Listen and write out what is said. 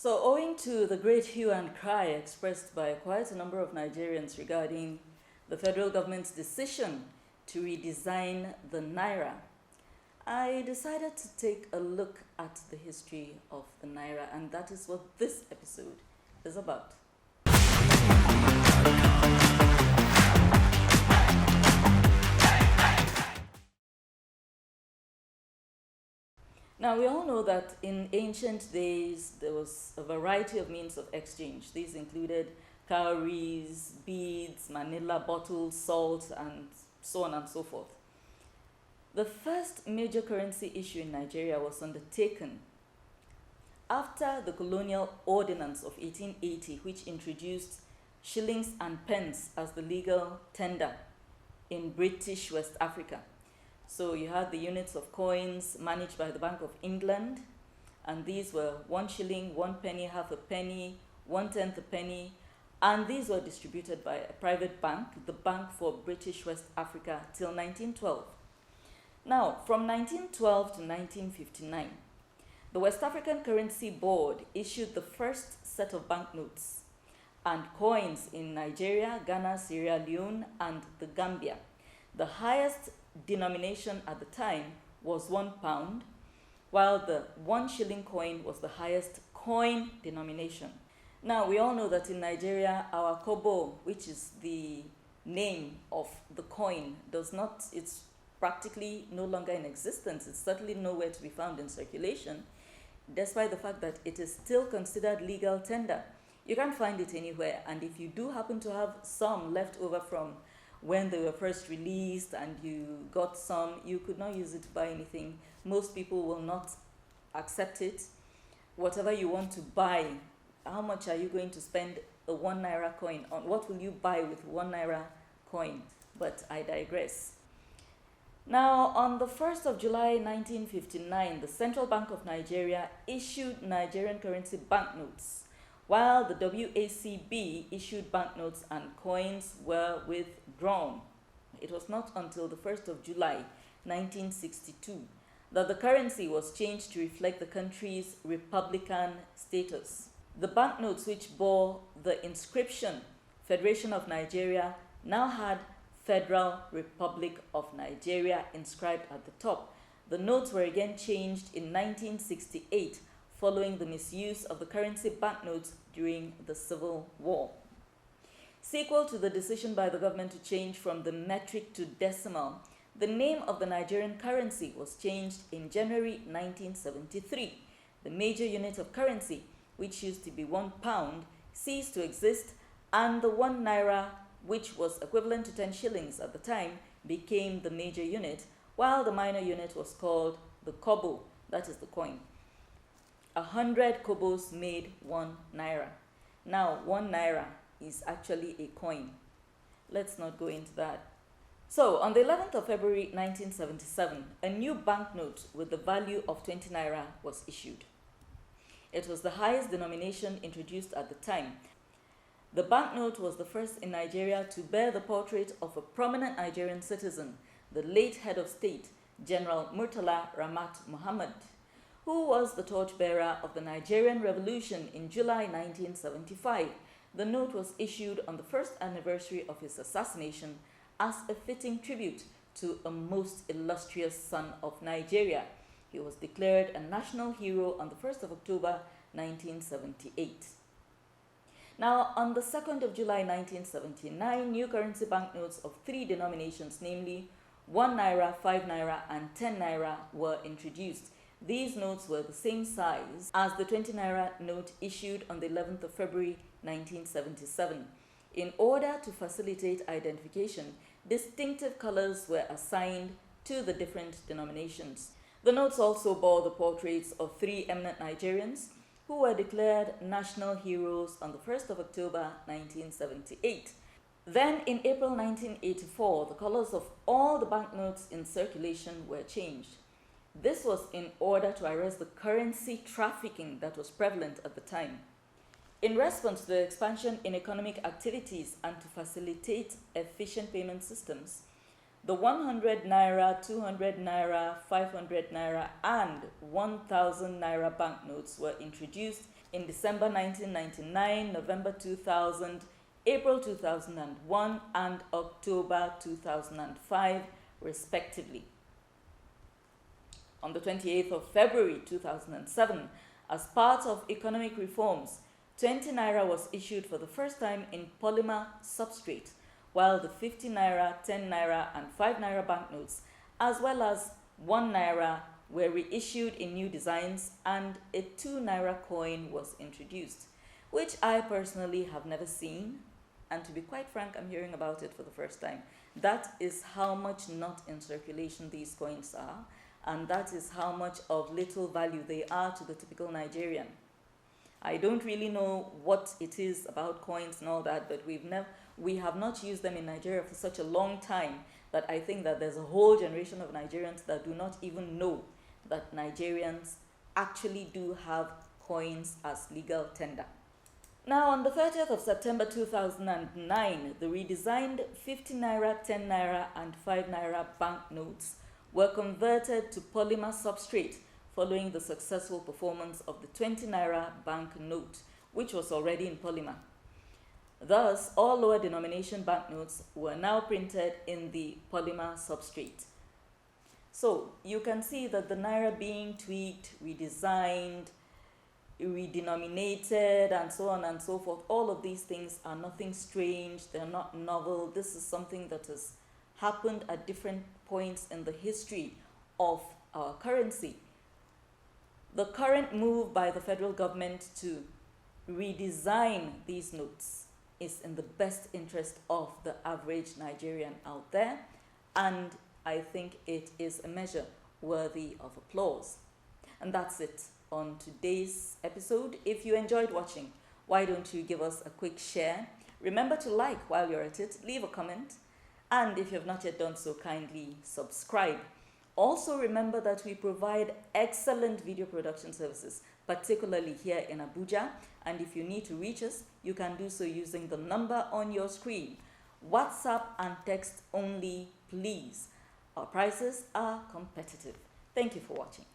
So, owing to the great hue and cry expressed by quite a number of Nigerians regarding the federal government's decision to redesign the Naira, I decided to take a look at the history of the Naira, and that is what this episode is about. Now, we all know that in ancient days there was a variety of means of exchange. These included cowries, beads, manila bottles, salt, and so on and so forth. The first major currency issue in Nigeria was undertaken after the Colonial Ordinance of 1880, which introduced shillings and pence as the legal tender in British West Africa. So you had the units of coins managed by the Bank of England, and these were 1 shilling, 1 penny, half a penny, 1/10 a penny, and these were distributed by a private bank, the Bank for British West Africa, till 1912. Now, from 1912 to 1959, the West African Currency Board issued the first set of banknotes and coins in Nigeria, Ghana, Sierra Leone, and the Gambia. The highest denomination at the time was £1, while the 1 shilling coin was the highest coin denomination. Now, we all know that in Nigeria, our kobo, which is the name of the coin, it's practically no longer in existence. It's certainly nowhere to be found in circulation, despite the fact that it is still considered legal tender. You can't find it anywhere, and if you do happen to have some left over from when they were first released and you got some, you could not use it to buy anything. Most people will not accept it. Whatever you want to buy, how much are you going to spend a 1 naira coin on? What will you buy with 1 naira coin? But I digress. Now, on the 1st of July 1959, the Central Bank of Nigeria issued Nigerian currency banknotes, while the WACB issued banknotes and coins were withdrawn. It was not until the 1st of July 1962 that the currency was changed to reflect the country's republican status. The banknotes, which bore the inscription Federation of Nigeria, now had Federal Republic of Nigeria inscribed at the top. The notes were again changed in 1968 following the misuse of the currency banknotes during the Civil War. Sequel to the decision by the government to change from the metric to decimal, the name of the Nigerian currency was changed in January 1973. The major unit of currency, which used to be £1, ceased to exist, and the 1 naira, which was equivalent to 10 shillings at the time, became the major unit, while the minor unit was called the kobo, that is the coin. 100 kobos made 1 naira. Now, 1 naira is actually a coin. Let's not go into that. So, on the 11th of February 1977, a new banknote with the value of 20 naira was issued. It was the highest denomination introduced at the time. The banknote was the first in Nigeria to bear the portrait of a prominent Nigerian citizen, the late head of state, General Murtala Ramat Muhammad, who was the torchbearer of the Nigerian Revolution in July 1975. The note was issued on the first anniversary of his assassination as a fitting tribute to a most illustrious son of Nigeria. He was declared a national hero on the 1st of October 1978. Now, on the 2nd of July 1979, new currency banknotes of 3 denominations, namely 1 naira, 5 naira, and 10 naira, were introduced. These notes were the same size as the 20 naira note issued on the 11th of February 1977. In order to facilitate identification, distinctive colors were assigned to the different denominations. The notes also bore the portraits of 3 eminent Nigerians who were declared national heroes on the 1st of October 1978. Then, in April 1984, the colors of all the banknotes in circulation were changed. This was in order to arrest the currency trafficking that was prevalent at the time. In response to the expansion in economic activities and to facilitate efficient payment systems, the 100 naira, 200 naira, 500 naira, and 1000 naira banknotes were introduced in December 1999, November 2000, April 2001, and October 2005, respectively. On the 28th of February 2007, as part of economic reforms, 20 Naira was issued for the first time in polymer substrate, while the 50 Naira, 10 Naira, and 5 Naira banknotes, as well as 1 Naira, were reissued in new designs, and a 2 Naira coin was introduced, which I personally have never seen, and to be quite frank, I'm hearing about it for the first time. That is how much not in circulation these coins are, and that is how much of little value they are to the typical Nigerian. I don't really know what it is about coins and all that, but we have not used them in Nigeria for such a long time that I think that there's a whole generation of Nigerians that do not even know that Nigerians actually do have coins as legal tender. Now, on the 30th of September 2009, the redesigned 50 Naira, 10 Naira, and 5 Naira banknotes were converted to polymer substrate following the successful performance of the 20 Naira banknote, which was already in polymer. Thus, all lower denomination banknotes were now printed in the polymer substrate. So, you can see that the Naira being tweaked, redesigned, redenominated, and so on and so forth, all of these things are nothing strange, they're not novel. This is something that has happened at different points in the history of our currency. The current move by the federal government to redesign these notes is in the best interest of the average Nigerian out there, and I think it is a measure worthy of applause. And that's it on today's episode. If you enjoyed watching, why don't you give us a quick share? Remember to like while you're at it, leave a comment, and if you have not yet done so, kindly subscribe. Also remember that we provide excellent video production services, particularly here in Abuja, and if you need to reach us, you can do so using the number on your screen. WhatsApp and text only, please. Our prices are competitive. Thank you for watching.